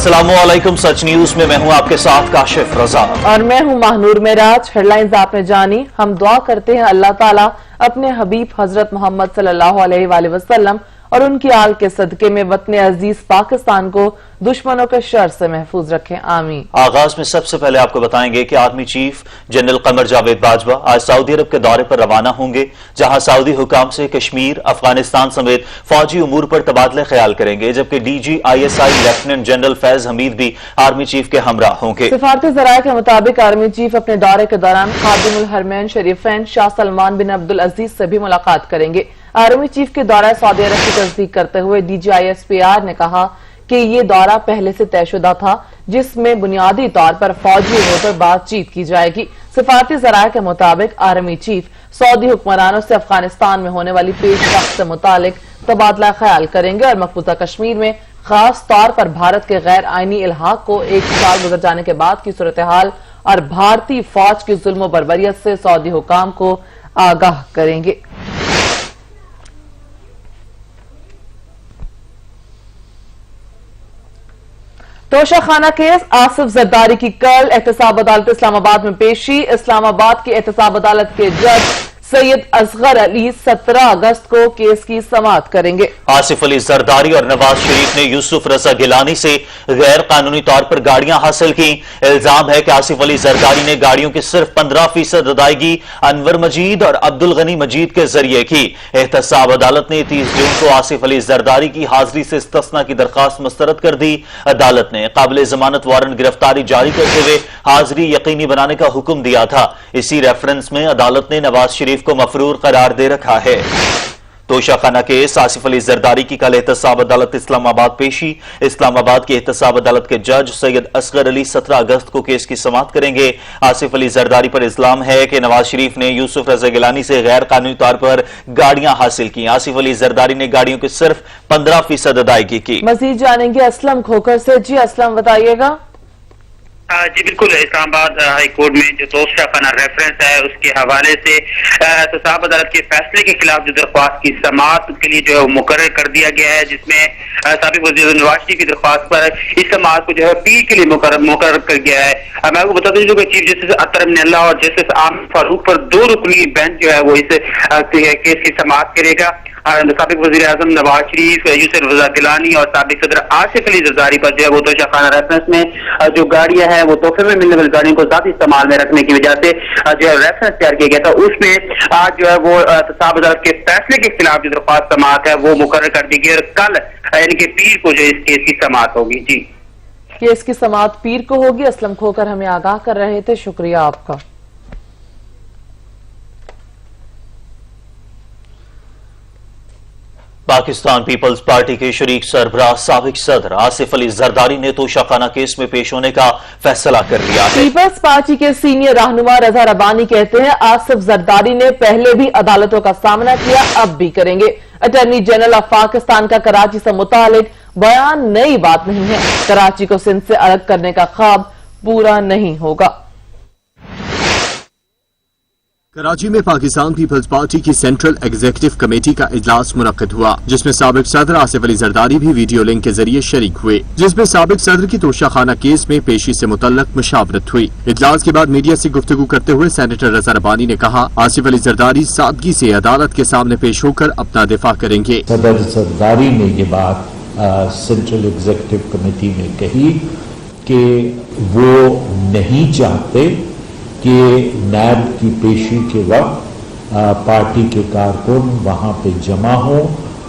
अस्सलामुअलैकुम, सच न्यूज में मैं हूं आपके साथ काशिफ रजा और मैं हूं महानूर मेराज। हेडलाइंस आपने जानी। हम दुआ करते हैं अल्लाह ताला अपने हबीब हजरत मोहम्मद सल्लल्लाहु अलैहि वसल्लम और उनकी आल के सदके में वतन अजीज पाकिस्तान को दुश्मनों के शर से महफूज रखें, आमीन। आगाज में सबसे पहले आपको बताएंगे कि army chief general Qamar Javed Bajwa आज सऊदी अरब के दौरे पर रवाना होंगे, जहां सऊदी हुकाम से कश्मीर, अफगानिस्तान समेत फौजी उमूर पर तबादला ख्याल करेंगे, जबकि DGISI lieutenant general Faiz Hamid भी आर्मी चीफ के हमरा होंगे। सिफारती ज़राए के मुताबिक आर्मी चीफ अपने दौरे के दौरान खादिमुल हरमैन शरीफैन शाह सलमान बिन अब्दुल अजीज से भी मुलाकात करेंगे। आर्मी चीफ के दौरा सऊदी अरब की तस्दीक करते हुए DGISPR ने कहा कि ये दौरा पहले से तयशुदा था, जिसमें बुनियादी तौर पर फौजी उमूर पर बातचीत की जाएगी। सिफारती ज़राए के मुताबिक आर्मी चीफ सऊदी हुक्मरानों से अफगानिस्तान में होने वाली पेशरफ्त से मुतालिक तबादला ख्याल करेंगे और मकबूजा कश्मीर में खास तौर पर भारत के गैर आईनी इल्हाक को 1 साल गुजर जाने के बाद की सूरत हाल और भारतीय फौज की जुल्म बर्बरियत से सऊदी हुकाम को आगाह करेंगे। तोशाखाना केस आसिफ जरदारी की कल एहतसाब अदालत इस्लामाबाद में पेशी। इस्लामाबाद की एहतसाब अदालत के जज सैयद असगर अली 17 अगस्त को केस की समाअत करेंगे। आसिफ अली जरदारी और नवाज शरीफ ने यूसुफ रजा गिलानी से गैर कानूनी तौर पर गाड़ियां हासिल की। इल्जाम है कि आसिफ अली जरदारी ने गाड़ियों की सिर्फ 15% अदायगी अनवर मजीद और अब्दुल गनी मजीद के जरिए की। एहतसाब अदालत ने 30 जून को आसिफ अली जरदारी की हाजिरी से इस्तिस्ना की दरखास्त मुस्तरद कर दी। अदालत ने काबिल जमानत वारंट गिरफ्तारी जारी करते हुए हाजिरी यकीनी बनाने का हुक्म दिया था। इसी रेफरेंस में अदालत ने नवाज शरीफ को मफरूर करार दे रखा है। तोशाखाना केस आसिफ अली जरदारी की कल एहतसाब अदालत इस्लामाबाद पेशी। इस्लामाबाद की एहतसाब अदालत के जज सैयद असगर अली 17 अगस्त को केस की समाअत करेंगे। आसिफ अली जरदारी पर इल्जाम है कि नवाज शरीफ ने यूसुफ रजा गिलानी से गैर कानूनी तौर पर गाड़ियां हासिल की। आसिफ अली जरदारी ने गाड़ियों की सिर्फ 15% अदायगी की। मजीद जानेंगे असलम खोकर से। जी असलम, बताइएगा। जी बिल्कुल, इस्लामाबाद हाई कोर्ट में जो तोशाखाना रेफरेंस है उसके हवाले से एहतसाब अदालत के फैसले के खिलाफ जो दरख्वास्त की समाअत के लिए जो है मुकर्रर कर दिया गया है, जिसमें साबिक वज़ीर नवाज शरीफ की दरख्वास्त पर इस समाअत को जो है पीर के लिए मुकर्रर कर गया है। मैं आपको बता दूं कि चीफ जस्टिस अतर मिनल्ला और जस्टिस आमिर फारूक पर 2 रुकनी बेंच जो है वो इस केस की समाअत करेगा। साबिक वज़ीर आज़म नवाज शरीफ, यूसुफ रजा गिलानी और साबिक सदर आसिफ अली जरदारी पर जो है वो तोशाखाना रेफरेंस में जो गाड़ियां हैं वो तोहफे में मिलने वाली गाड़ियों को ज़ाती इस्तेमाल में रखने की वजह से जो है रेफरेंस तैयार किया गया था। उसमें आज जो है वो एहतसाब अदालत के फैसले के खिलाफ जो दरख्वास्त समाअत है वो मुकर्रर कर दी गई और कल यानी कि पीर को जो इस केस की समाअत होगी। जी, केस की समाअत पीर को होगी। असलम खोकर हमें आगाह कर रहे थे, शुक्रिया आपका। पाकिस्तान पीपल्स पार्टी के शरीक सरबराह साबिक सदर आसिफ अली जरदारी ने तोशाखाना केस में पेश होने का फैसला कर लिया है। पीपल्स पार्टी के सीनियर रहनुमा रजा रबानी कहते हैं आसिफ जरदारी ने पहले भी अदालतों का सामना किया, अब भी करेंगे। अटॉर्नी जनरल ऑफ पाकिस्तान का कराची से मुतालिक बयान नई बात नहीं है। कराची को सिंध से अलग करने का ख्वाब पूरा नहीं होगा। कराची में पाकिस्तान पीपल्स पार्टी की सेंट्रल एग्जीक्यूटिव कमेटी का इजलास मुनक्किद हुआ, जिसमें साबिक सदर आसिफ अली जरदारी भी वीडियो लिंक के जरिए शरीक हुए, जिसमें साबिक सदर की तोशाखाना केस में पेशी से मुतल्लक मुशावरत हुई। इजलास के बाद मीडिया से गुफ्तगू करते हुए सेनेटर रजा रबानी ने कहा आसिफ अली जरदारी सादगी से अदालत के सामने पेश होकर अपना दिफा करेंगे। सदर जरदारी ने ये बात सेंट्रल एग्जीक्यूटिव कमेटी में कही कि वो नहीं चाहते कि नैब की पेशी के वक्त पार्टी के कारकुन वहाँ पे जमा हो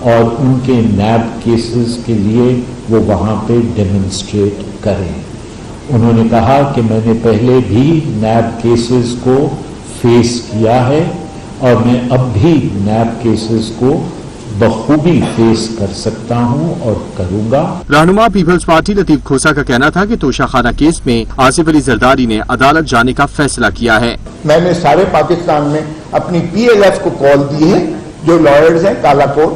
और उनके नैब केसेस के लिए वो वहाँ पे डेमोन्स्ट्रेट करें। उन्होंने कहा कि मैंने पहले भी नैब केसेस को फेस किया है और मैं अब भी नैब केसेस को बखूबी फेस कर सकता हूं और करूंगा। रहनुमा पीपल्स पार्टी लतीफ खोसा का कहना था कि तोशाखाना केस में आसिफ अली जरदारी ने अदालत जाने का फैसला किया है। मैंने सारे पाकिस्तान में अपनी PLF को कॉल दी है, जो लॉयर्स हैं कालाकोट,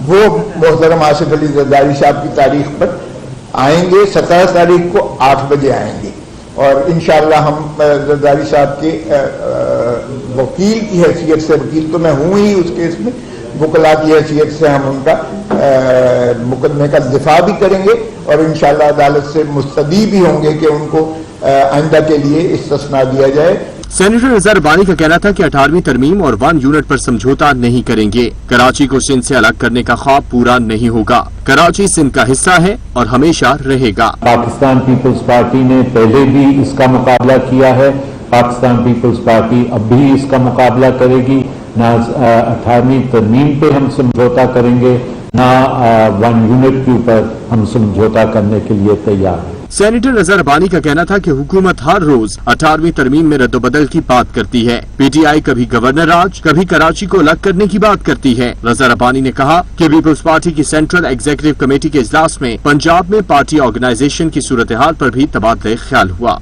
वो मोहतरम आसिफ अली जरदारी साहब की तारीख पर आएंगे। 17 तारीख को 8 बजे आएंगे और इंशाअल्लाह हम जरदारी साहब के वकील की हैसियत से, वकील तो मैं हूँ ही उस केस में, वकला की हैसियत से हम उनका मुकदमे का दिफा भी करेंगे اور انشاءاللہ عدالت سے مستدعی بھی ہوں گے کہ ان کو آئندہ کے لیے استثناء دیا جائے۔ سینیٹر اظہر ربانی کا کہنا تھا کہ 18ویں ترمیم اور 1 یونٹ پر سمجھوتا نہیں کریں گے۔ کراچی کو سندھ سے الگ کرنے کا خواب پورا نہیں ہوگا۔ کراچی سندھ کا حصہ ہے اور ہمیشہ رہے گا۔ پاکستان پیپلز پارٹی نے پہلے بھی اس کا مقابلہ کیا ہے، پاکستان پیپلز پارٹی اب بھی اس کا مقابلہ کرے گی۔ نہ 18ویں ترمیم پہ ہم سمجھوتا کریں گے، نہ 1 یونٹ کے اوپر ہم سمجھوتا کرنے کے لیے تیار ہیں۔ سینیٹر اظہر ربانی کا کہنا تھا کہ حکومت ہر روز 18ویں ترمیم میں رد و بدل کی بات کرتی ہے۔ پی ٹی آئی کبھی گورنر راج، کبھی کراچی کو الگ کرنے کی بات کرتی ہے۔ رضا ربانی نے کہا کہ پیپلز پارٹی کی سینٹرل ایگزیکٹو کمیٹی کے اجلاس میں پنجاب میں پارٹی آرگنائزیشن کی صورتحال پر بھی تبادلہ خیال ہوا۔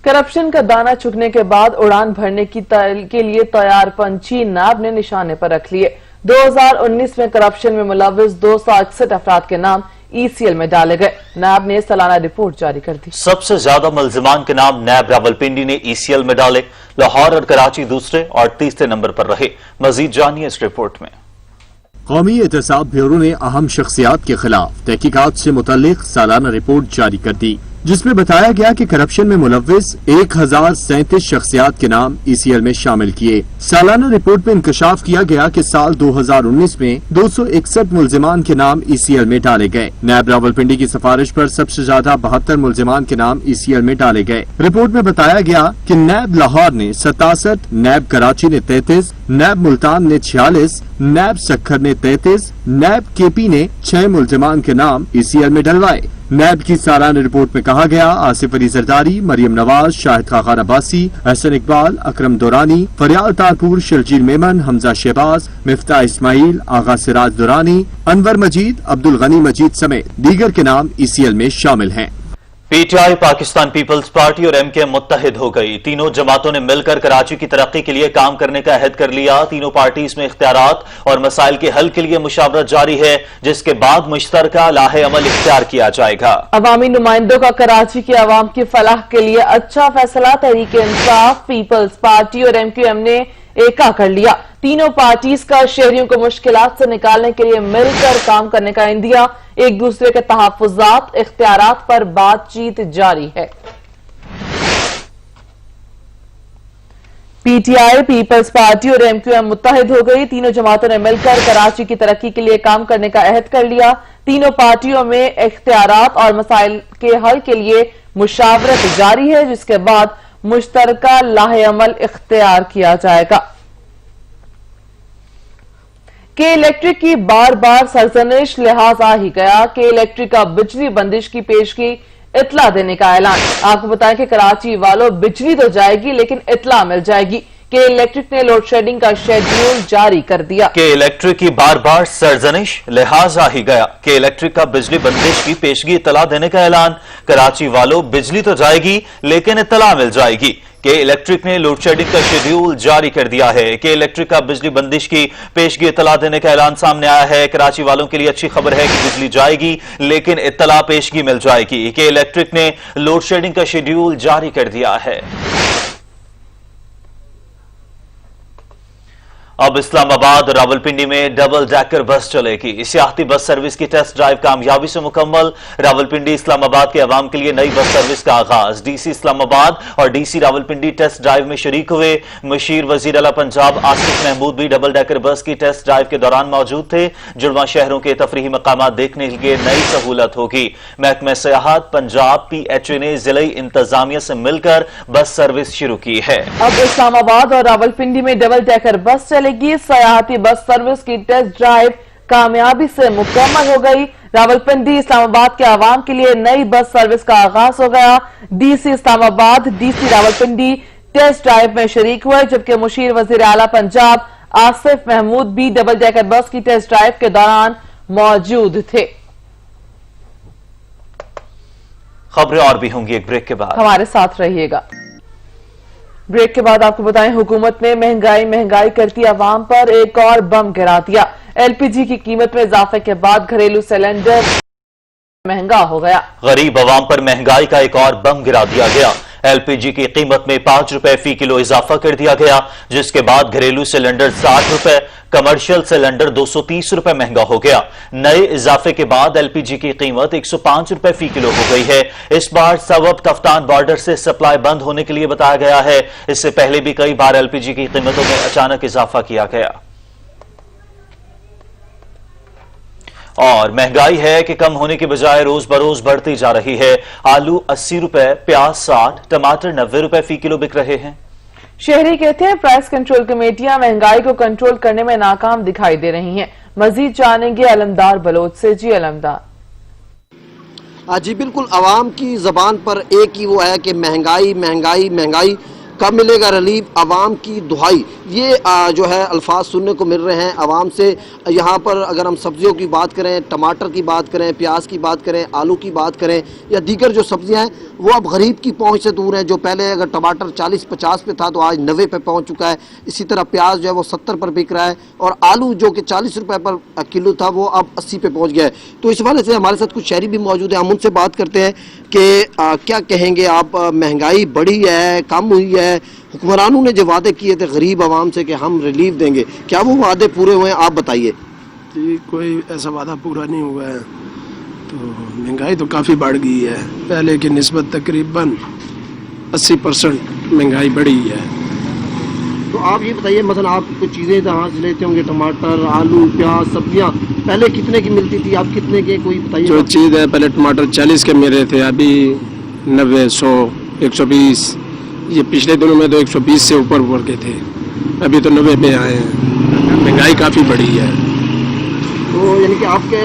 کرپشن کا دانہ چگنے کے بعد اڑان بھرنے کے لیے تیار پنچھی نیب نے نشانے پر رکھ لیے۔ 2019 میں کرپشن میں ملوث 261 افراد کے نام ای سی ایل میں ڈالے گئے۔ نیب نے سالانہ رپورٹ جاری کر دی۔ سب سے زیادہ ملزمان کے نام نیب راولپنڈی نے ای سی ایل میں ڈالے، لاہور اور کراچی دوسرے اور تیسرے نمبر پر رہے۔ مزید جانیے اس رپورٹ میں۔ قومی احتساب بیورو نے اہم شخصیات کے خلاف تحقیقات سے متعلق سالانہ رپورٹ جاری کر دی، جس میں بتایا گیا کہ کرپشن میں ملوث 1037 شخصیات کے نام ای سی ایل میں شامل کیے۔ سالانہ رپورٹ میں انکشاف کیا گیا کہ سال 2019 میں 261 ملزمان کے نام ای سی ایل میں ڈالے گئے۔ نیب راولپنڈی کی سفارش پر سب سے زیادہ 72 ملزمان کے نام ای سی ایل میں ڈالے گئے۔ رپورٹ میں بتایا گیا کہ نیب لاہور نے 67، نیب کراچی نے 33، نیب ملتان نے 46، نیب سکھر نے 33، نیب کے پی نے 6 ملزمان کے نام ای سی ایل میں ڈلوائے۔ نیب کی سالانہ رپورٹ میں کہا گیا آصف علی زرداری، مریم نواز، شاہد خاقان عباسی، احسن اقبال، اکرم دورانی، فریال تارپور، شرجیل میمن، حمزہ شہباز، مفتاح اسماعیل، آغا سراج دورانی، انور مجید، عبدالغنی مجید سمیت دیگر کے نام ای سی ایل میں شامل ہیں۔ P T I, Pakistan Peoples Party اور ایم کے متحد ہو گئی۔ تینوں جماعتوں نے مل کر کراچی کی ترقی کے لیے کام کرنے کا عہد کر لیا۔ تینوں پارٹیز میں اختیارات اور مسائل کے حل کے لیے مشاورت جاری ہے، جس کے بعد مشترکہ لاہ عمل اختیار کیا جائے گا۔ عوامی نمائندوں کا کراچی کی عوام کی فلاح کے لیے اچھا فیصلہ تحریک انصاف، پیپلز پارٹی اور ایم کیو ایم نے ایکا کر لیا۔ تینوں پارٹیز کا شہریوں کو مشکلات سے نکالنے کے لیے مل کر کام کرنے کا عندیہ، ایک دوسرے کے تحفظات، اختیارات پر بات چیت جاری ہے۔ P T I, Peoples Party اور ایم کیو ایم متحد ہو گئی۔ تینوں جماعتوں نے مل کر کراچی کی ترقی کے لیے کام کرنے کا عہد کر لیا۔ تینوں پارٹیوں میں اختیارات اور مسائل کے حل کے لیے مشاورت جاری ہے، جس کے بعد مشترکہ لاہ عمل اختیار کیا جائے گا۔ کہ الیکٹرک کی بار بار سرزنش، لہٰذا ہی گیا کہ الیکٹرک کا بجلی بندش کی پیشگی اطلاع دینے کا اعلان۔ آپ کو بتائیں کہ کراچی والوں بجلی تو جائے گی لیکن اطلاع مل جائے گی کہ الیکٹرک نے لوڈ شیڈنگ کا شیڈیول جاری کر دیا۔ کہ الیکٹرک کی بار بار سرزنش، لہٰذا ہی گیا کہ الیکٹرک کا بجلی بندش کی پیشگی اطلاع دینے کا اعلان۔ کراچی والوں بجلی تو جائے گی لیکن اطلاع مل جائے گی کہ الیکٹرک نے لوڈ شیڈنگ کا شیڈیول جاری کر دیا ہے۔ کہ الیکٹرک کا بجلی بندش کی پیشگی اطلاع دینے کا اعلان سامنے آیا ہے۔ کراچی والوں کے لیے اچھی خبر ہے کہ بجلی جائے گی لیکن اطلاع پیشگی مل جائے گی کہ الیکٹرک نے لوڈ شیڈنگ کا شیڈیول جاری کر دیا ہے۔ اب اسلام آباد اور راولپنڈی میں ڈبل ڈیکر بس چلے گی۔ سیاحتی بس سروس کی ٹیسٹ ڈرائیو کامیابی سے مکمل۔ راولپنڈی اسلام آباد کے عوام کے لیے نئی بس سروس کا آغاز۔ ڈی سی اسلام آباد اور D C Rawalpindi test drive میں شریک ہوئے۔ مشیر وزیر اعلیٰ پنجاب آصف محمود بھی ڈبل ڈیکر بس کی ٹیسٹ ڈرائیو کے دوران موجود تھے۔ جڑواں شہروں کے تفریحی مقامات دیکھنے کے لیے نئی سہولت ہوگی۔ محکمہ سیاحت پنجاب پی ایچ اے نے ضلعی انتظامیہ سے مل کر بس سروس شروع کی ہے۔ اب اسلام آباد اور راولپنڈی میں ڈبل ڈیکر بس چلے گی۔ سیاحتی بس سروس کی ٹیسٹ ڈرائیو کامیابی سے مکمل ہو گئی۔ راولپنڈی اسلام آباد کے عوام کے لیے نئی بس سروس کا آغاز ہو گیا۔ D C Islamabad, D C Rawalpindi test drive میں شریک ہوئے، جبکہ مشیر وزیر اعلیٰ پنجاب آصف محمود بھی ڈبل ڈیکر بس کی ٹیسٹ ڈرائیو کے دوران موجود تھے۔ خبریں اور بھی ہوں گی ایک بریک کے بعد، ہمارے ساتھ رہیے گا۔ بریک کے بعد آپ کو بتائیں حکومت نے مہنگائی کرتی عوام پر ایک اور بم گرا دیا۔ ایل پی جی کی قیمت میں اضافے کے بعد گھریلو سلنڈر مہنگا ہو گیا۔ غریب عوام پر مہنگائی کا ایک اور بم گرا دیا گیا۔ LPG की कीमत में 5 रुपए फी किलो इजाफा कर दिया गया, जिसके बाद घरेलू सिलेंडर 60 रुपए, कमर्शियल सिलेंडर 230 रुपए महंगा हो गया। नए इजाफे के बाद LPG की कीमत 105 रुपए फी किलो हो गई है। इस बार सबब कफ्तान बॉर्डर से सप्लाई बंद होने के लिए बताया गया है। इससे पहले भी कई बार LPG की कीमतों में अचानक इजाफा किया गया। और महंगाई है कि कम होने के बजाय रोज बरोज बढ़ती जा रही है। आलू 80 रुपए, प्याज 60, टमाटर 90 रुपए फी किलो बिक रहे हैं। शहरी कहते हैं प्राइस कंट्रोल कमेटियां महंगाई को कंट्रोल करने में नाकाम दिखाई दे रही हैं। मजीद जानेंगे अलमदार बलोच से। जी अलमदार। जी बिल्कुल, आवाम की जबान पर एक ही वो है कि महंगाई महंगाई महंगाई, कब मिलेगा रिलीफ, आवाम की दुहाई, ये जो है अल्फाज सुनने को मिल रहे हैं आवाम से। यहाँ पर अगर हम सब्जियों की बात करें, टमाटर की बात करें, प्याज की बात करें, आलू की बात करें या दीगर जो सब्जियाँ हैं वो अब गरीब की पहुँच से दूर हैं। जो पहले अगर टमाटर 40-50 पे था तो आज 90 पे पहुँच चुका है। इसी तरह प्याज जो है वो 70 पर बिक रहा है और आलू जो कि 40 रुपये पर किलो था वो अब 80 पे पहुँच गया है। तो इस वाले से हमारे साथ कुछ शहरी भी मौजूद हैं, हम उनसे बात करते हैं कि क्या कहेंगे आप, महंगाई बढ़ी है, कम हुई है? हुक्मरानों ने जो वादे किए थे गरीब आवाम से कि हम रिलीफ देंगे, क्या वो वादे पूरे हुए हैं? आप बताइए। जी कोई ऐसा वादा पूरा नहीं हुआ है, तो महंगाई तो काफ़ी बढ़ गई है। पहले की निस्बत तकरीबन 80% महंगाई बढ़ी है। तो आप ये बताइए, मतलब आप कुछ चीज़ें जहाँ से लेते होंगे, टमाटर, आलू, प्याज, सब्जियाँ पहले कितने की मिलती थी, आप कितने के, कोई बताइए। जो चीज़ है पहले टमाटर 40 के मिल रहे थे, अभी 90, 100, 120। ये पिछले दिनों में तो 120 से ऊपर के थे, अभी तो 90 पे आए हैं। महंगाई काफ़ी बढ़ी है। तो यानी कि आपके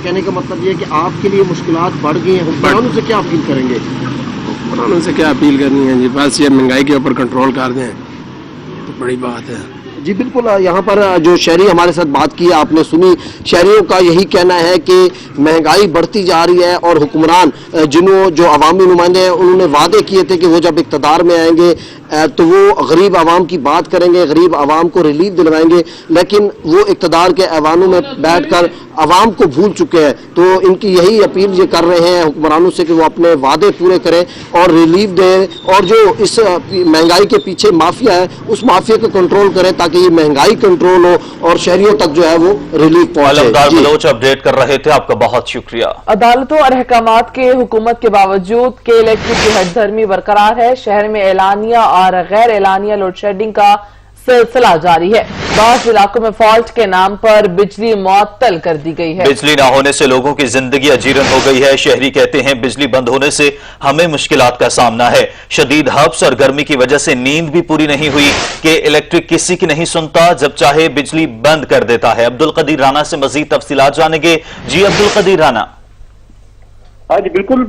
कहने का मतलब ये है कि आपके लिए मुश्किलात बढ़ गई हैं। हुक्मरानों से क्या अपील करेंगे? हुक्मरानों से क्या अपील करनी है जी, बस ये महंगाई के ऊपर कंट्रोल कर दें तो बड़ी बात है। जी बिल्कुल, यहाँ पर जो शहरी हमारे साथ बात की आपने सुनी, शहरियों का यही कहना है कि महंगाई बढ़ती जा रही है और हुक्मरान जो अवामी नुमाइंदे हैं उन्होंने वादे किए थे कि वो जब इक़्तिदार में आएंगे तो वो गरीब आवाम की बात करेंगे, गरीब आवाम को रिलीफ दिलवाएंगे, लेकिन वो इक़्तिदार के ऐवानों में बैठकर आवाम को भूल चुके हैं। तो इनकी यही अपील ये कर रहे हैं हुक्मरानों से कि वो अपने वादे पूरे करें और रिलीफ दें और जो इस महंगाई के पीछे माफिया है उस माफिया को कंट्रोल करें ताकि ये महंगाई कंट्रोल हो और शहरियों तक जो है वो रिलीफ पहुंचे। अलमदार बलोच अपडेट कर रहे थे, आपका बहुत शुक्रिया। अदालतों और अहकामात के हुकूमत के बावजूद के इलेक्ट्रिक की हठधर्मी बरकरार है। शहर में एलानिया और गैर एलानिया लोड शेडिंग का सिलसिला जारी है। बास इलाकों में फॉल्ट के नाम पर बिजली मुअत्तल कर दी गई है। बिजली ना होने से लोगों की जिंदगी अजीरन हो गई है। शहरी कहते हैं बिजली बंद होने से हमें मुश्किलात का सामना है। शदीद हब्स और गर्मी की वजह से नींद भी पूरी नहीं हुई कि इलेक्ट्रिक किसी की नहीं सुनता, जब चाहे बिजली बंद कर देता है। अब्दुल कदीर राना से मजीद तफसीलात जानेंगे। जी अब्दुल कदीर राना। हाँ जी बिल्कुल,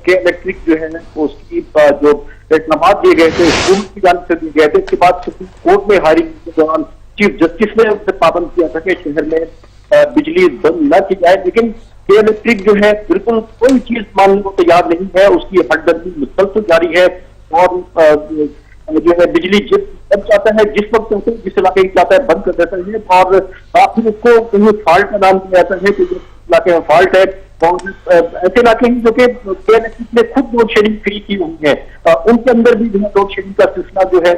इलेक्ट्रिक जो है उसकी जो इकदाम दिए गए थे हुकूमत की जानिब से दिए गए थे, इसके बाद सुप्रीम कोर्ट में हायरिंग के दौरान चीफ जस्टिस ने उससे पाबंद किया था कि शहर में बिजली बंद न की जाए, लेकिन इलेक्ट्रिक जो है बिल्कुल कोई चीज मानने को तैयार नहीं है। उसकी हठधर्मी मुसलसल जारी है और जो है बिजली जब चाहता है, जिस वक्त चाहता है, जिस इलाके की चाहता है बंद कर देता है और फिर उसको कहीं फॉल्ट का नाम दिया जाता है कि जिस इलाके में फॉल्ट है और ऐसे इलाके हैं जो कि इलेक्ट्रिक ने खुद लोड शेडिंग फ्री की हुई है, उनके अंदर भी जो है लोड शेडिंग का सिलसिला जो है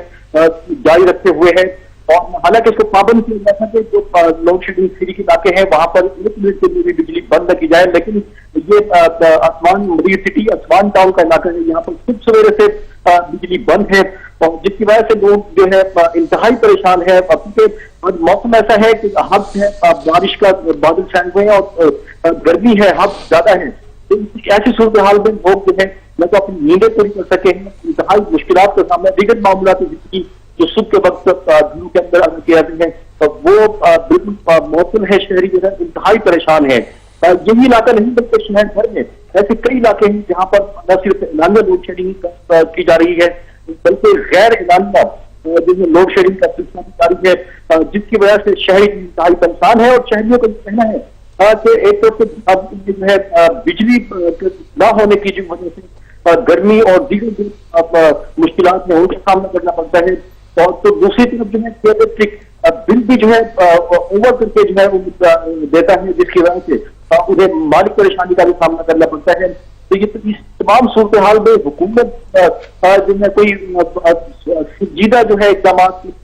जारी रखते हुए है। और हालांकि इसको पाबंद किया गया था कि जो लोड शेडिंग फ्री के इलाके हैं वहां पर 1 मिनट के लिए भी बिजली बंद न की जाए, लेकिन ये आसमान मरी सिटी आसमान टाउन का इलाका है, यहाँ पर खुद सवेरे से बिजली बंद है और जिसकी वजह से लोग जो है इंतहाई परेशान है। क्योंकि मौसम ऐसा है कि हद है, बारिश का बादल छाए हुए हैं और गर्मी है, हद ज्यादा है। तो ऐसी सूरत हाल में लोग जो है न तो अपनी नींदें पूरी कर सके हैं, इंतहाई मुश्किलात का सामना, दीगर मामला जिंदगी जो सुबह के वक्त घरों के अंदर अगर किया जाते हैं तो वो बिल्कुल मौसम है, शहरी जो है इंतहाई परेशान है। यही इलाका नहीं बल्कि शहर भर में ऐसे कई इलाके हैं जहाँ पर न सिर्फ एलानिया लोड शेडिंग की जा रही है बल्कि गैर एलानिया जिसमें लोड शेडिंग का सिलसिला जारी है, जिसकी वजह से शहरी इंतहाई परेशान है। और शहरियों का कहना है कि एक तरफ से अब जो है बिजली न होने की जो वजह से गर्मी और दीगर मुश्किलात में उनका सामना करना पड़ता है, और तो दूसरी तरफ जो है इलेक्ट्रिक बिल भी जो है ओवर करके जो है देता है, जिसकी वजह से उन्हें माली परेशानी का भी सामना करना पड़ता है। तो ये इस तमाम सूरत हाल में हुकूमत जो है कोई संजीदा जो है इकदाम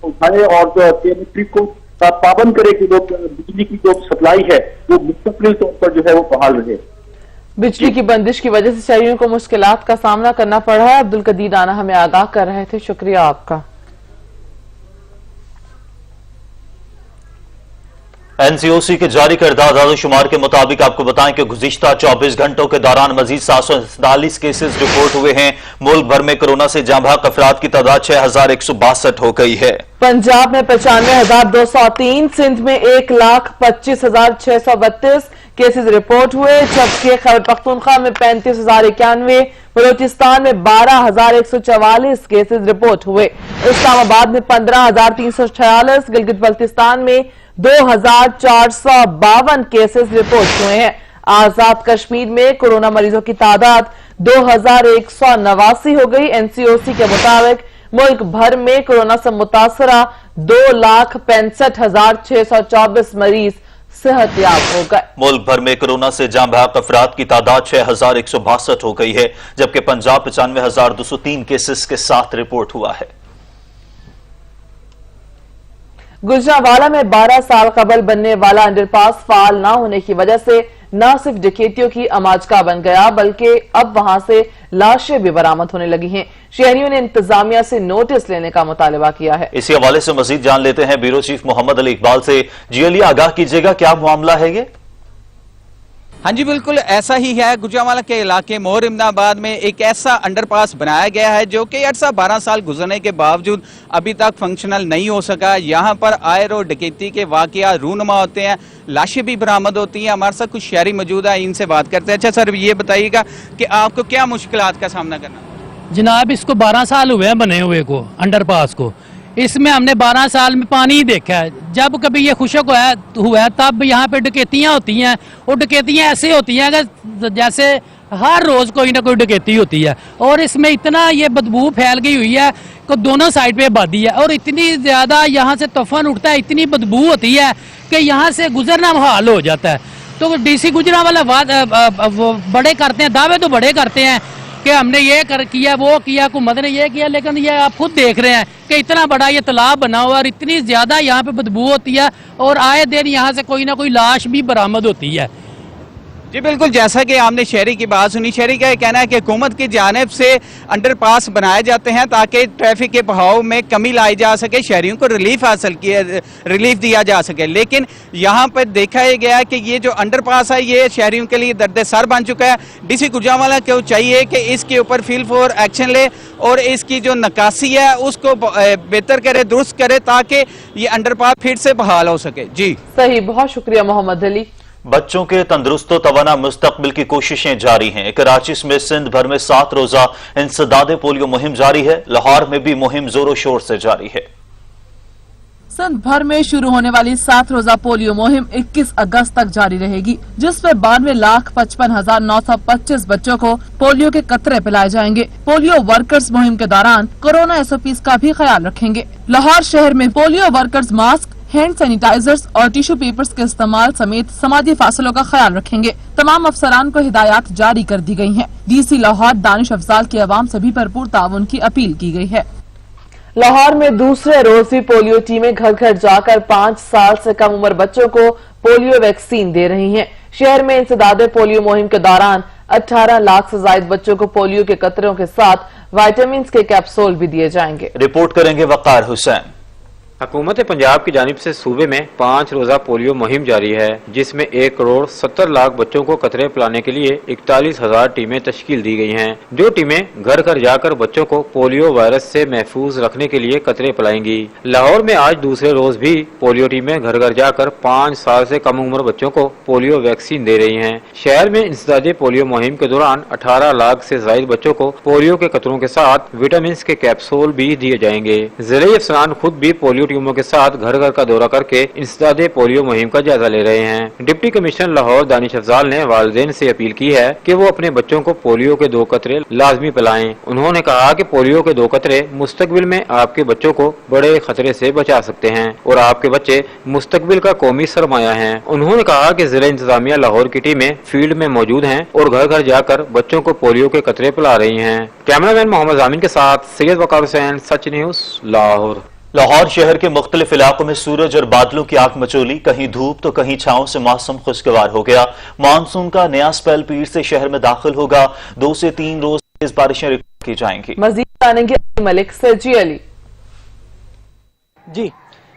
उठाए और इलेक्ट्रिक को पाबंद करे कि जो बिजली की जो सप्लाई है वो मुस्तकिल तौर पर जो है वो बहाल रहे। बिजली की बंदिश की वजह से शहरियों को मुश्किलात का सामना करना पड़ा है। अब्दुल कदीर राना हमें आगाह कर रहे थे, शुक्रिया आपका। एनसीओसी के जारी करदा आदादोशुमार के मुताबिक आपको बताएं कि गुज़िश्ता 24 घंटों के दौरान मजीद 747 केसेस रिपोर्ट हुए हैं। मुल्क भर में कोरोना से जाँ बहक अफराद की तादाद 6162 हो गई है। पंजाब में 95,203, सिंध में 1,25,632 केसेस रिपोर्ट हुए, जबकि खैबर पख्तूनख्वा में 35,091, बलोचिस्तान में 12,144 केसेस रिपोर्ट हुए, इस्लामाबाद में 15,346, गिलगित बल्तिस्तान में 2,452 केसेस रिपोर्ट हुए हैं। आजाद कश्मीर में कोरोना मरीजों की तादाद 2,189 हो गई। एनसीओसी के मुताबिक मुल्क भर में कोरोना से मुतासरा 2,65,624 मरीज सेहतयाब हो गए। मुल्क भर में कोरोना से जाँ बहक अफराद की तादाद 6,162 हो गई है, जबकि पंजाब 95,203 केसेस के साथ रिपोर्ट हुआ है। गुजरांवाला में 12 साल कबल बनने वाला अंडरपास फाल न होने की वजह से न सिर्फ डकैतियों की अमाजका बन गया, बल्कि अब वहां से लाशें भी बरामद होने लगी हैं। शहरियों ने इंतजामिया से नोटिस लेने का मुतालबा किया है। इसी हवाले से मजीद जान लेते हैं ब्यूरो चीफ मोहम्मद अली इकबाल से। जी अली, आगाह कीजिएगा, क्या मामला है ये? हाँ जी, बिल्कुल ऐसा ही है। गुजरांवाला के इलाके मोर इमदाबाद में एक ऐसा अंडरपास बनाया गया है जो कि 12 साल गुजरने के बावजूद अभी तक फंक्शनल नहीं हो सका। यहाँ पर आए रोज डकैती के वाकया रूनुमा होते हैं, लाशें भी बरामद होती हैं। हमारे साथ कुछ शहरी मौजूद है, इनसे बात करते हैं। अच्छा सर, ये बताइएगा कि आपको क्या मुश्किलात का सामना करना? जनाब, इसको 12 साल हुए हैं बने हुए को, अंडरपास को। इसमें हमने 12 साल में पानी ही देखा है। जब कभी ये खुशक हुआ है तब यहाँ पे डकैतियाँ होती हैं, और डकैतियाँ ऐसे होती हैं कि जैसे हर रोज कोई ना कोई डकैती होती है। और इसमें इतना ये बदबू फैल गई हुई है कि दोनों साइड पे आबादी है, और इतनी ज्यादा यहाँ से तूफान उठता है, इतनी बदबू होती है कि यहाँ से गुजरना मुहाल हो जाता है। तो डीसी गुजरांवाला वो बड़े करते हैं, दावे तो बड़े करते हैं कि हमने ये किया, वो किया, हुकूमत ने ये किया, लेकिन ये आप खुद देख रहे हैं कि इतना बड़ा ये तालाब बना हुआ और इतनी ज्यादा यहाँ पे बदबू होती है, और आए दिन यहाँ से कोई ना कोई लाश भी बरामद होती है। जी बिल्कुल, जैसा कि आपने शहरी की बात सुनी, शहरी का कहना है कि हुकूमत की जानिब से अंडरपास बनाए जाते हैं ताकि ट्रैफिक के बहाव में कमी लाई जा सके, शहरियों को रिलीफ दिया जा सके। लेकिन यहाँ पर देखा गया है कि ये जो अंडरपास है ये शहरियों के लिए दर्द सर बन चुका है। डीसी गुजरांवाला को चाहिए कि इसके ऊपर फील फॉर एक्शन ले और इसकी जो नकासी है उसको बेहतर करे, दुरुस्त करे, ताकि ये अंडरपास फिर से बहाल हो सके। जी सही, बहुत शुक्रिया मोहम्मद अली। बच्चों के तंदुरुस्त तवाना मुस्तकबिल की कोशिशें जारी हैं। कराची में सिंध भर में 7 रोजा इंसदाद पोलियो मुहिम जारी है। लाहौर में भी मुहिम जोरों शोर से जारी है। सिंध भर में शुरू होने वाली 7 रोजा पोलियो मुहिम 21 अगस्त तक जारी रहेगी, जिसमें 92,55,925 बच्चों को पोलियो के कतरे पिलाए जाएंगे। पोलियो वर्कर्स मुहिम के दौरान कोरोना SOPs का भी ख्याल रखेंगे। लाहौर शहर में polio workers mask, hand sanitizers और टिश्यू पेपर्स के इस्तेमाल समेत समाजी फासलों का ख्याल रखेंगे। तमाम अफसरान को हिदायत जारी कर दी गई हैं। डीसी लाहौर दानिश अफजाल की आवाम से भी भरपूर ताउन की अपील की गई है। लाहौर में दूसरे रोज भी पोलियो टीमें घर घर जाकर 5 साल से कम उम्र बच्चों को पोलियो वैक्सीन दे रही हैं। शहर में इंसदाद पोलियो मुहिम के दौरान 18 लाख से ज्यादा बच्चों को पोलियो के कतरों के साथ विटामिन के कैप्सूल भी दिए जाएंगे। रिपोर्ट करेंगे वकार हुसैन। हुकूमत पंजाब की जानिब से सूबे में 5 रोजा पोलियो मुहिम जारी है, जिसमें 1,70,00,000 बच्चों को कतरे पिलाने के लिए 41,000 टीमें तश्कील दी गई हैं, जो टीमें घर घर जाकर बच्चों को पोलियो वायरस से महफूज रखने के लिए कतरे पिलाएंगी। लाहौर में आज दूसरे रोज भी पोलियो टीमें घर घर जाकर 5 साल से कम उम्र बच्चों को पोलियो वैक्सीन दे रही हैं। शहर में इंसदादी पोलियो मुहिम के दौरान 18 लाख से ज्यादा बच्चों को पोलियो के कतरों के साथ विटामिन के कैप्सूल भी दिए जाएंगे। जिले अफसरान खुद भी पोलियो टीमों के साथ घर घर का दौरा करके इंसदादे पोलियो मुहिम का जायजा ले रहे हैं। डिप्टी कमिश्नर लाहौर दानिश अफजाल ने वालिदैन से अपील की है कि वो अपने बच्चों को पोलियो के 2 कतरे लाजमी पिलाएं। उन्होंने कहा कि पोलियो के 2 कतरे मुस्तकबिल में आपके बच्चों को बड़े खतरे से बचा सकते हैं और आपके बच्चे मुस्तकबिल का कौमी सरमाया हैं। उन्होंने कहा कि जिला इंतजामिया लाहौर की टीमें फील्ड में मौजूद हैं और घर घर जाकर बच्चों को पोलियो के कतरे पिला रही हैं। कैमरामैन मोहम्मद जामिन के साथ सैयद वकार हुसैन, सच न्यूज, लाहौर। लाहौर शहर के मुख्तलिफ इलाकों में सूरज और बादलों की आग मचोली, कहीं धूप तो कहीं छांव से मौसम खुशगवार हो गया। मानसून का नया स्पेल पीर से शहर में दाखिल होगा। 2 से 3 रोज तेज बारिशें रिकॉर्ड की जाएंगी। मजीद जानेंगे मलिक से। जी अली जी,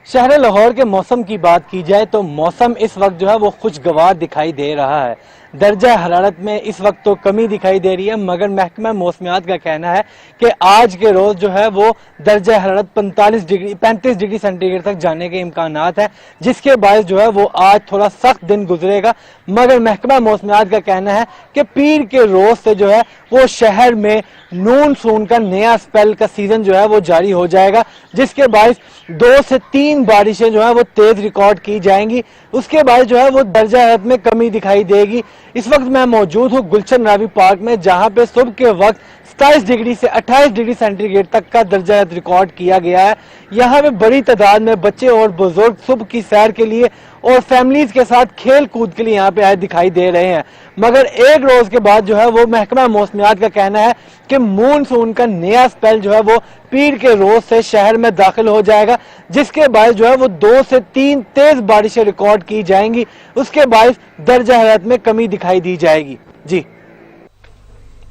शहर लाहौर के मौसम की बात की जाए तो मौसम इस वक्त जो है वो खुशगवार दिखाई दे रहा है। दर्जा हरारत में इस वक्त तो कमी दिखाई दे रही है, मगर महकमा मौसमियात का कहना है कि आज के रोज जो है वो दर्जा हरारत 35 डिग्री सेंटीग्रेड तक जाने के इम्कानात है, जिसके बायस जो है वो आज थोड़ा सख्त दिन गुजरेगा। मगर महकमा मौसमियात का कहना है कि पीर के रोज से जो है वो शहर में नून सून का नया स्पेल का सीजन जो है वो जारी हो जाएगा, जिसके बायस 2 से 3 बारिशें जो है वो तेज रिकॉर्ड की जाएंगी। उसके बाद जो है वो दर्जा हरारत में कमी दिखाई देगी। इस वक्त मैं मौजूद हूँ गुलशन रावी पार्क में, जहाँ पे सुबह के वक्त 27 डिग्री से 28 डिग्री सेंटीग्रेड तक का दर्जा हरारत रिकॉर्ड किया गया है। यहाँ पे बड़ी तादाद में बच्चे और बुजुर्ग सुबह की सैर के लिए और फैमिलीज के साथ खेल कूद के लिए यहाँ पे आए दिखाई दे रहे हैं। मगर एक रोज के बाद जो है वो महकमा मौसमियात का कहना है कि मानसून का नया स्पेल जो है वो पीर के रोज से शहर में दाखिल हो जाएगा, जिसके बाद जो है वो 2 से 3 तेज बारिशें रिकॉर्ड की जाएंगी। उसके बाद दर्जा हरारत में कमी दिखाई दी जाएगी। जी,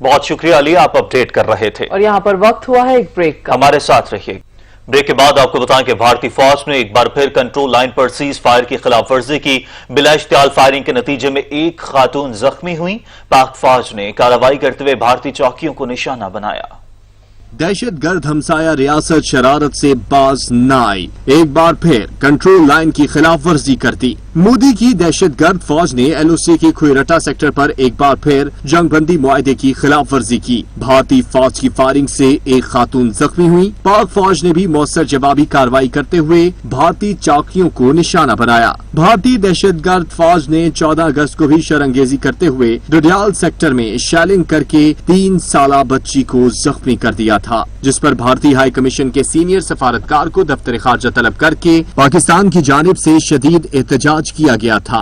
बहुत शुक्रिया अली, आप अपडेट कर रहे थे। और यहाँ पर वक्त हुआ है एक ब्रेक का। हमारे साथ रहिए। ब्रेक के बाद आपको बताएं कि भारतीय फौज ने एक बार फिर कंट्रोल लाइन पर सीज फायर की खिलाफ वर्जी की। बिला इश्तियाल फायरिंग के नतीजे में एक खातून जख्मी हुई। पाक फौज ने कार्रवाई करते हुए भारतीय चौकियों को निशाना बनाया। दहशत गर्द हमसाया रियासत शरारत से बाज न आई, एक बार फिर कंट्रोल लाइन की खिलाफ वर्जी कर दी। मोदी की दहशत गर्द फौज ने LOC की खुईरटा सेक्टर पर एक बार फिर जंगबंदी मुआहदे की खिलाफ वर्जी की। भारतीय फौज की फायरिंग से एक खातून जख्मी हुई। पाक फौज ने भी मौसर जवाबी कार्रवाई करते हुए भारतीय चौकियों को निशाना बनाया। भारतीय दहशत गर्द फौज ने 14 अगस्त को भी शरंगेजी करते हुए डोडियाल सेक्टर में शैलिंग करके 3 साला बच्ची को जख्मी कर दिया था, जिस पर भारतीय हाई कमीशन के सीनियर सफारतकार को दफ्तर खारजा तलब करके पाकिस्तान की जानिब से शदीद एहतजाज किया गया था।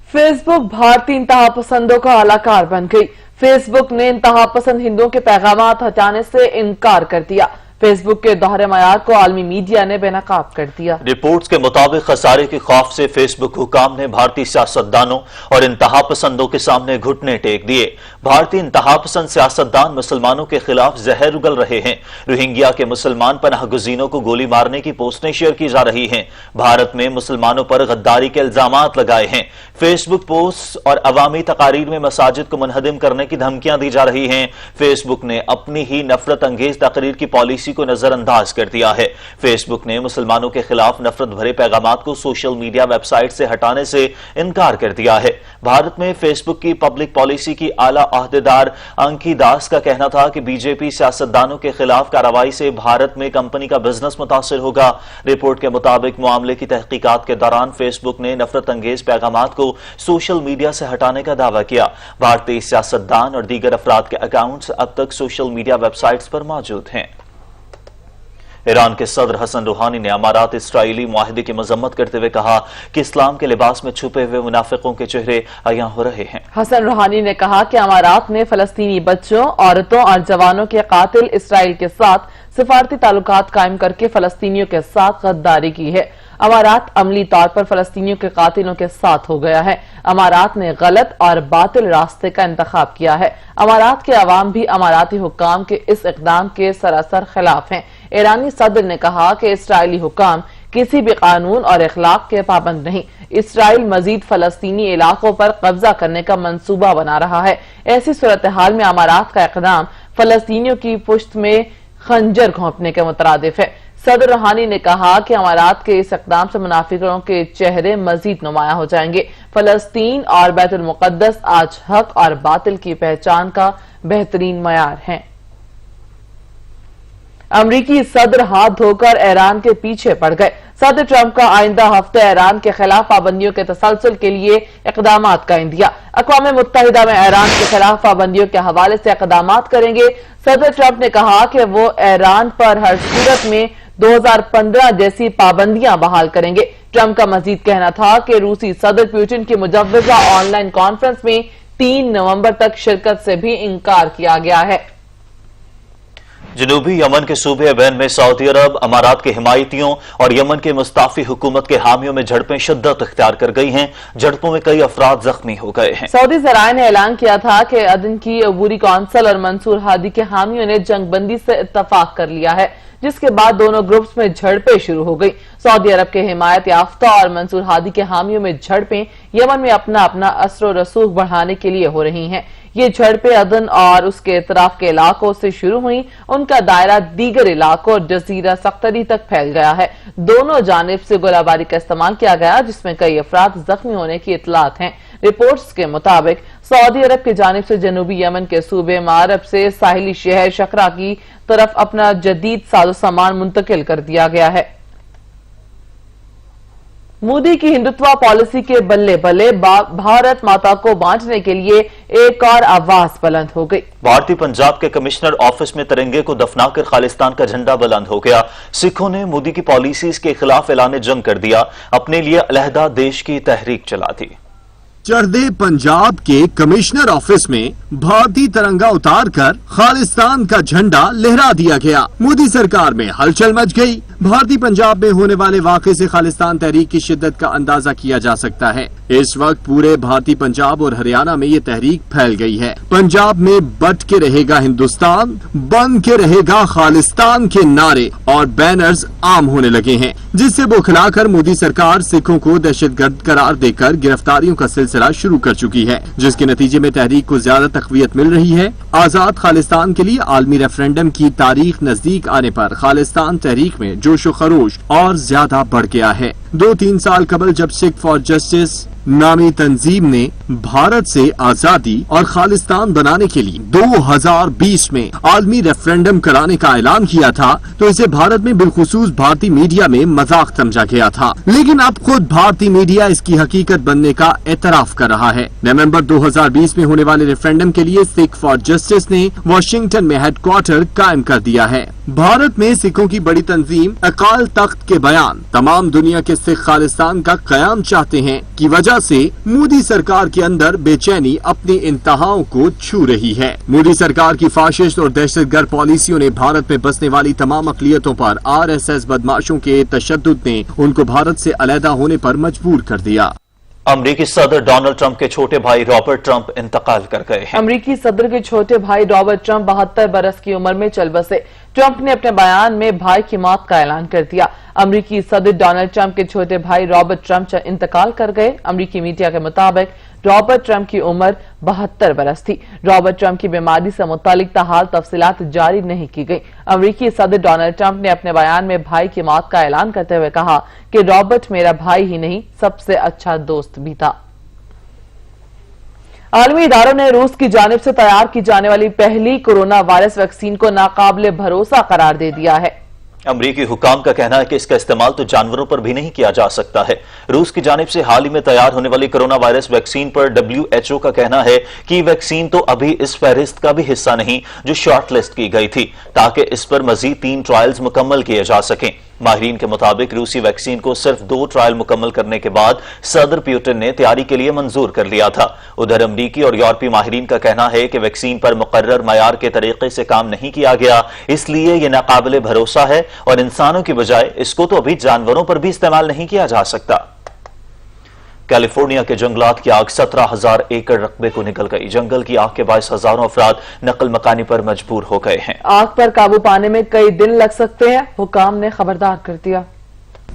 फेसबुक भारतीय इंतहा पसंदों का आलाकार बन गई। फेसबुक ने इंतहा पसंद हिंदुओं के पैगामात हटाने से इनकार कर दिया। फेसबुक के दोहरे मयार को आलमी मीडिया ने बेनकाब कर दिया। रिपोर्ट्स के मुताबिक खसारे के खौफ से फेसबुक हुकाम ने भारतीय सियासतदानों और इंतहा पसंदों के सामने घुटने टेक दिए। भारतीय इंतहा पसंद सियासतदान मुसलमानों के खिलाफ जहर उगल रहे हैं। रोहिंग्या के मुसलमान पनाह गुज़ीनों को गोली मारने की पोस्टें शेयर की जा रही हैं। भारत में मुसलमानों पर गद्दारी के इल्जामात लगाए हैं। फेसबुक पोस्ट और अवामी तकारीर में मसाजिद को मुनहदिम करने की धमकियां दी जा रही हैं। फेसबुक ने अपनी ही नफरत अंगेज तकरीर की पॉलिसी को नजरअंदाज कर दिया है। फेसबुक ने मुसलमानों के खिलाफ नफरत भरे पैगामात को सोशल मीडिया वेबसाइट से हटाने से इनकार कर दिया है। भारत में फेसबुक की पब्लिक पॉलिसी की आला अहदेदार अंकी दास का कहना था कि बीजेपी सियासतदानों के खिलाफ कार्रवाई से भारत में कंपनी का बिजनेस मुतासिर होगा। रिपोर्ट के मुताबिक मामले की तहकीकात के दौरान फेसबुक ने नफरत अंगेज पैगामात को सोशल मीडिया से हटाने का दावा किया। भारतीय सियासतदान और दीगर अफराद के अकाउंट्स अब तक सोशल मीडिया वेबसाइट्स पर मौजूद हैं। ईरान के सदर हसन रूहानी ने अमारात इसराइली मुआहदे की मजम्मत करते हुए कहा कि इस्लाम के लिबास में छुपे हुए मुनाफिकों के चेहरे अयां हो रहे हैं। हसन रूहानी ने कहा कि अमारात ने फलस्तीनी बच्चों, औरतों और जवानों के कातिल इसराइल के साथ सिफारती ताल्लुकात कायम करके फलस्तीनियों के साथ गद्दारी की है। अमारात अमली तौर पर फलस्तीनियों के कातिलों के साथ हो गया है। अमारात ने गलत और बातिल रास्ते का इंतखाब किया है। अमारात के अवाम भी अमाराती हुक्काम के इस इक़दाम के सरासर खिलाफ हैं। ईरानी सदर ने कहा कि इसराइली हुक्काम किसी भी कानून और इखलाक के पाबंद नहीं। इसराइल मजीद फलस्तीनी इलाकों पर कब्जा करने का मंसूबा बना रहा है। ऐसी सूरत हाल में अमारात का इक़दाम फलस्तीनियों की पुश्त में खंजर घोंपने के मुतरादिफ है। सदर रूहानी ने कहा कि अमारात के इस इक़दाम से मुनाफिकों के चेहरे मजीद नुमाया हो जाएंगे। फलस्तीन और बैतुल मुक़द्दस आज हक और बातिल की पहचान का बेहतरीन मयार हैं। अमरीकी सदर हाथ धोकर ईरान के पीछे पड़ गए। सदर ट्रंप का आइंदा हफ्ते ईरान के खिलाफ पाबंदियों के तसलसल के लिए इकदामात का इंदिया। अक़वाम मुत्तहिदा में ईरान के खिलाफ पाबंदियों के हवाले से इकदामात करेंगे। सदर ट्रंप ने कहा कि वो ईरान पर हर सूरत में 2015 जैसी पाबंदियां बहाल करेंगे। ट्रंप का मजीद कहना था कि रूसी सदर पुतिन की मुजव्वजा ऑनलाइन कॉन्फ्रेंस में 3 नवंबर तक शिरकत से भी इनकार किया गया है। जनूबी यमन के सूबे अबैन में सऊदी अरब, अमारात के हिमायतियों और यमन के मुस्ताफी हुकूमत के हामियों में झड़पें शिद्दत इख्तियार कर गई हैं। झड़पों में कई अफराद जख्मी हो गए हैं। सऊदी ज़राए ने ऐलान किया था कि अदन की अबूरी कौंसल और मंसूर हादी के हामियों ने जंगबंदी से इत्तफाक कर लिया है, जिसके बाद दोनों ग्रुप्स में झड़पें शुरू हो गई। सऊदी अरब के हिमायत याफ्ता और मंसूर हादी के हामियों में झड़पें यमन में अपना अपना असर और रसूख बढ़ाने के लिए हो रही हैं। ये झड़पें अदन और उसके इतराफ के इलाकों से शुरू हुई। उनका दायरा दीगर इलाकों और जजीरा सख्तरी तक फैल गया है। दोनों जानिब से गोलाबारी का इस्तेमाल किया गया, जिसमें कई अफराद जख्मी होने की इतलात हैं। रिपोर्ट्स के मुताबिक सऊदी अरब की जानिब से जनूबी यमन के सूबे मारब से साहिली शहर शकरा की तरफ अपना जदीद साजो सामान मुंतकिल कर दिया गया है। मोदी की हिंदुत्व पॉलिसी के बल्ले बल्ले भारत माता को बांटने के लिए एक और आवाज बुलंद हो गई। भारतीय पंजाब के कमिश्नर ऑफिस में तिरंगे को दफनाकर खालिस्तान का झंडा बुलंद हो गया। सिखों ने मोदी की पॉलिसीज के खिलाफ ऐलान जंग कर दिया, अपने लिए अलहदा देश की तहरीक चला दी। चढ़दे पंजाब के कमिश्नर ऑफिस में भारतीय तिरंगा उतारकर खालिस्तान का झंडा लहरा दिया गया। मोदी सरकार में हलचल मच गई। भारतीय पंजाब में होने वाले वाक़े से खालिस्तान तहरीक की शिद्दत का अंदाजा किया जा सकता है। इस वक्त पूरे भारतीय पंजाब और हरियाणा में ये तहरीक फैल गई है। पंजाब में बट के रहेगा हिंदुस्तान, बन के रहेगा खालिस्तान के नारे और बैनर्स आम होने लगे हैं, जिससे बौखलाकर मोदी सरकार सिखों को दहशतगर्द करार देकर गिरफ्तारियों का सिलसिला शुरू कर चुकी है, जिसके नतीजे में तहरीक को ज्यादा तक़वियत मिल रही है। आजाद खालिस्तान के लिए आलमी रेफरेंडम की तारीख नजदीक आने पर खालिस्तान तहरीक में जोशो खरोश और ज्यादा बढ़ गया है। 2-3 साल कबल जब सिख फॉर जस्टिस नामी तंजीम ने भारत से आजादी और खालिस्तान बनाने के लिए 2020 में आलमी रेफरेंडम कराने का ऐलान किया था, तो इसे भारत में बिलखुसूस भारतीय मीडिया में मजाक समझा गया था। लेकिन अब खुद भारतीय मीडिया इसकी हकीकत बनने का एतराफ कर रहा है। नवंबर 2020 में होने वाले रेफरेंडम के लिए सिख फॉर जस्टिस ने वाशिंगटन में हेडक्वार्टर कायम कर दिया है। भारत में सिखों की बड़ी तंजीम अकाल तख्त के बयान तमाम दुनिया के सिख खालिस्तान का कयाम चाहते हैं की वजह से मोदी सरकार के अंदर बेचैनी अपनी इंतहाओं को छू रही है। मोदी सरकार की फाशिस्ट और दहशतगर्द पॉलिसियों ने भारत में बसने वाली तमाम अक़लियतों पर RSS बदमाशों के तशद्दुद ने उनको भारत से अलहदा होने पर मजबूर कर दिया। अमरीकी सदर डोनाल्ड ट्रंप के छोटे भाई रॉबर्ट ट्रंप इंतकाल कर गए हैं। अमरीकी सदर के छोटे भाई रॉबर्ट ट्रंप 72 बरस की उम्र में चल बसे। ट्रंप ने अपने बयान में भाई की मौत का ऐलान कर दिया। अमरीकी सदर डोनाल्ड ट्रंप के छोटे भाई रॉबर्ट ट्रंप इंतकाल कर गए। अमरीकी मीडिया के मुताबिक रॉबर्ट ट्रंप की उम्र 72 बरस थी। रॉबर्ट ट्रंप की बीमारी से मुतालिक ताहाल तफसीलात जारी नहीं की गई। अमरीकी सदर डोनाल्ड ट्रंप ने अपने बयान में भाई की मौत का ऐलान करते हुए कहा कि रॉबर्ट मेरा भाई ही नहीं, सबसे अच्छा दोस्त भी था। आलमी इदारों ने रूस की जानिब से तैयार की जाने वाली पहली कोरोना वायरस वैक्सीन को नाकाबिले भरोसा करार दे दिया है। अमरीकी हुकाम का कहना है कि इसका इस्तेमाल तो जानवरों पर भी नहीं किया जा सकता है। रूस की जानिब से हाल ही में तैयार होने वाली कोरोना वायरस वैक्सीन पर WHO का कहना है कि वैक्सीन तो अभी इस फहरिस्त का भी हिस्सा नहीं जो शॉर्टलिस्ट की गई थी, ताकि इस पर मजीद 3 ट्रायल्स मुकम्मल किए जा सकें। माहिरीन के मुताबिक रूसी वैक्सीन को सिर्फ 2 ट्रायल मुकम्मल करने के बाद सदर पुतिन ने तैयारी के लिए मंजूर कर लिया था। उधर अमरीकी और यूरोपीय माहिरीन का कहना है कि वैक्सीन पर मुकर्रर मयार के तरीके से काम नहीं किया गया, इसलिए यह नाकाबिले भरोसा है और इंसानों की बजाय इसको तो अभी जानवरों पर भी इस्तेमाल नहीं किया जा सकता। कैलिफोर्निया के जंगलात की आग 17,000 एकड़ रकबे को निकल गई। जंगल की आग के बायस हजारों अफराद नकल मकानी पर मजबूर हो गए हैं। आग पर काबू पाने में कई दिन लग सकते हैं, हुकाम ने खबरदार कर दिया।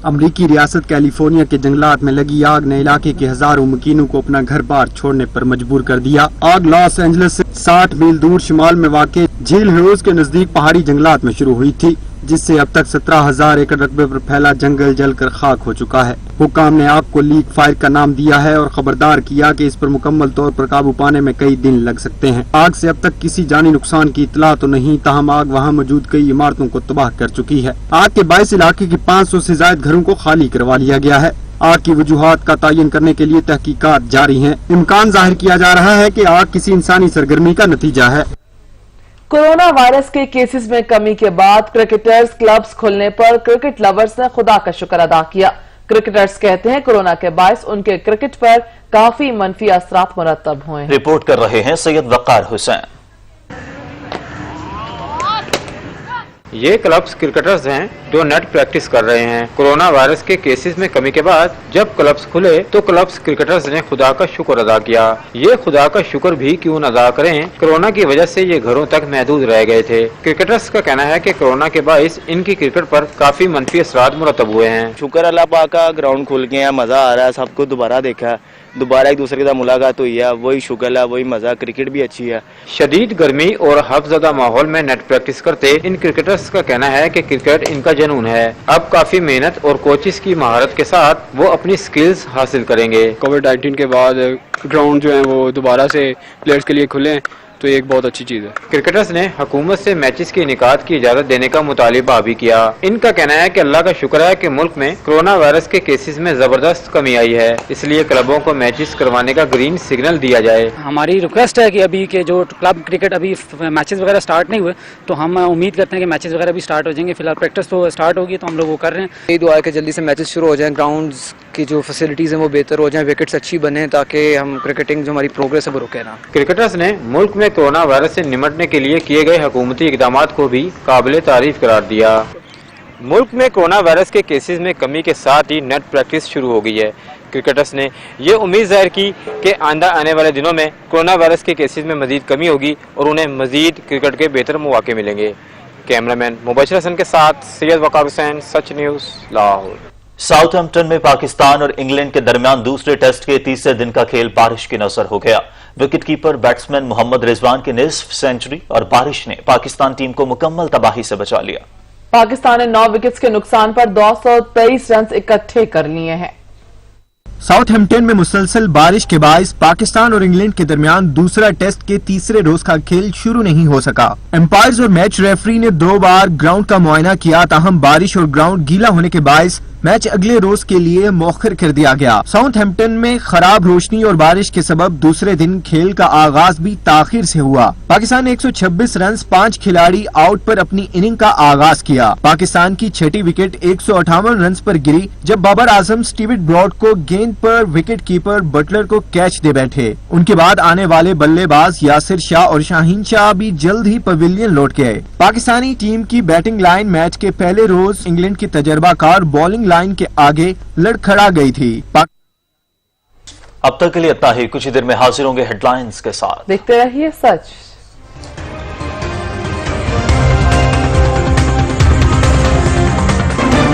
अमरीकी रियासत कैलिफोर्निया के जंगलात में लगी आग ने इलाके के हजारों मकीनों को अपना घर बार छोड़ने पर मजबूर कर दिया। आग लॉस एंजलिस से 60 मील दूर शिमाल में वाक़े झील ह्यूज के नजदीक पहाड़ी जंगलात में शुरू हुई थी। जिससे अब तक 17,000 एकड़ रकबे पर फैला जंगल जलकर खाक हो चुका है। हुक्काम ने आग को लीक फायर का नाम दिया है और खबरदार किया कि इस पर मुकम्मल तौर पर काबू पाने में कई दिन लग सकते हैं। आग से अब तक किसी जानी नुकसान की इतला तो नहीं, ताहम आग वहाँ मौजूद कई इमारतों को तबाह कर चुकी है। आग के बायस इलाके के 500 से ज्यादा घरों को खाली करवा लिया गया है। आग की वजूहात का तयन करने के लिए तहकीकात जारी हैं। इम्कान जाहिर किया जा रहा है कि आग किसी इंसानी सरगर्मी का नतीजा है। कोरोना वायरस के केसेस में कमी के बाद क्रिकेटर्स क्लब्स खुलने पर क्रिकेट लवर्स ने खुदा का शुक्र अदा किया। क्रिकेटर्स कहते हैं कोरोना के बायस उनके क्रिकेट पर काफी मनफी असरात मुरतब हुए हैं। रिपोर्ट कर रहे हैं सैयद वकार हुसैन। ये क्लब्स क्रिकेटर्स हैं जो नेट प्रैक्टिस कर रहे हैं। कोरोना वायरस के केसेस में कमी के बाद जब क्लब्स खुले तो क्लब्स क्रिकेटर्स ने खुदा का शुक्र अदा किया। ये खुदा का शुक्र भी क्यों न अदा करें, कोरोना की वजह से ये घरों तक महदूद रह गए थे। क्रिकेटर्स का कहना है कि कोरोना के बायस इनकी क्रिकेट पर काफी मनफी असरात मुरतब हुए हैं। शुक्र अल्लाह पाक का, ग्राउंड खुल गए हैं, मजा आ रहा है, सबको दोबारा देखा, दोबारा एक दूसरे के साथ मुलाकात हुई है, वही शुक्र है, वही मजा। क्रिकेट भी अच्छी है। शदीद गर्मी और हफ्ज़दा माहौल में नेट प्रैक्टिस करते इन क्रिकेटर्स का कहना है कि क्रिकेट इनका जुनून है। अब काफी मेहनत और कोचिस की महारत के साथ वो अपनी स्किल्स हासिल करेंगे। कोविड-19 के बाद ग्राउंड जो है वो दोबारा से प्लेयर्स के लिए खुले हैं, तो ये एक बहुत अच्छी चीज है। क्रिकेटर्स ने हुकूमत से मैचेस की इनेकाद की इजाजत देने का मुतालिबा भी किया। इनका कहना है कि अल्लाह का शुक्र है कि मुल्क में कोरोना वायरस के केसेस में जबरदस्त कमी आई है, इसलिए क्लबों को मैचेस करवाने का ग्रीन सिग्नल दिया जाए। हमारी रिक्वेस्ट है कि अभी के जो क्लब क्रिकेट अभी मैचेस वगैरह स्टार्ट नहीं हुए, तो हम उम्मीद करते हैं कि मैचेस वगैरह भी स्टार्ट हो जाएंगे। फिलहाल प्रैक्टिस तो स्टार्ट होगी, तो हम लोग वो कर रहे हैं। यही दुआ है कि जल्दी से मैचेस शुरू हो जाएं, ग्राउंड्स की जो फैसिलिटीज हैं वो बेहतर हो जाएं, विकेट्स अच्छी बने, ताकि हम क्रिकेटिंग जो हमारी प्रोग्रेस है वो रुके ना। क्रिकेटर्स ने मुल्क में कोरोना वायरस से निमटने के लिए किए गए हुकूमती इक़दामात को भी काबिल तारीफ करार दिया। मुल्क में कोरोना वायरस के केसेस में कमी के साथ ही नेट प्रैक्टिस शुरू हो गई है। क्रिकेटर्स ने ये उम्मीद जाहिर की कि आइंदा आने वाले दिनों में कोरोना वायरस के केसेस में मजीद कमी होगी और उन्हें मजीद क्रिकेट के बेहतर मौके मिलेंगे। कैमरामैन मुबशर हसन के साथ सैयद वकार हुसैन, सच न्यूज़, लाहौर। साउथहैम्पटन में पाकिस्तान और इंग्लैंड के दरमियान दूसरे टेस्ट के तीसरे दिन का खेल बारिश की नजर हो गया। Wicket keeper batsman Mohammad Rizwan की निस्फ सेंचुरी और बारिश ने पाकिस्तान टीम को मुकम्मल तबाही से बचा लिया। पाकिस्तान ने 9 विकेट्स के नुकसान पर 223 रन इकट्ठे कर लिए हैं। साउथहैम्पटन में मुसलसल बारिश के बायस पाकिस्तान और इंग्लैंड के दरमियान दूसरा टेस्ट के तीसरे रोज का खेल शुरू नहीं हो सका। एम्पायर्स और मैच रेफरी ने 2 बार ग्राउंड का मुआयना किया, ताहम बारिश और ग्राउंड गीला होने के बायस मैच अगले रोज के लिए मौखर कर दिया गया। साउथहैम्पटन में खराब रोशनी और बारिश के सबब दूसरे दिन खेल का आगाज भी ताखिर से हुआ। पाकिस्तान ने 126 रन 5 खिलाड़ी आउट पर अपनी इनिंग का आगाज किया। पाकिस्तान की छठी विकेट 158 रन पर गिरी, जब बाबर आजम स्टीवेट ब्रॉड को गेंद पर विकेट कीपर बटलर को कैच दे बैठे। उनके बाद आने वाले बल्लेबाज यासिर शाह और शाहीन शाह भी जल्द ही पवेलियन लौट गए। पाकिस्तानी टीम की बैटिंग लाइन मैच के पहले रोज इंग्लैंड की तजर्बाकार बॉलिंग लाइन के आगे लड़खड़ा गई थी। अब तक के लिए इतना ही, कुछ ही देर में हाजिर होंगे हेडलाइंस के साथ। देखते रहिए सच।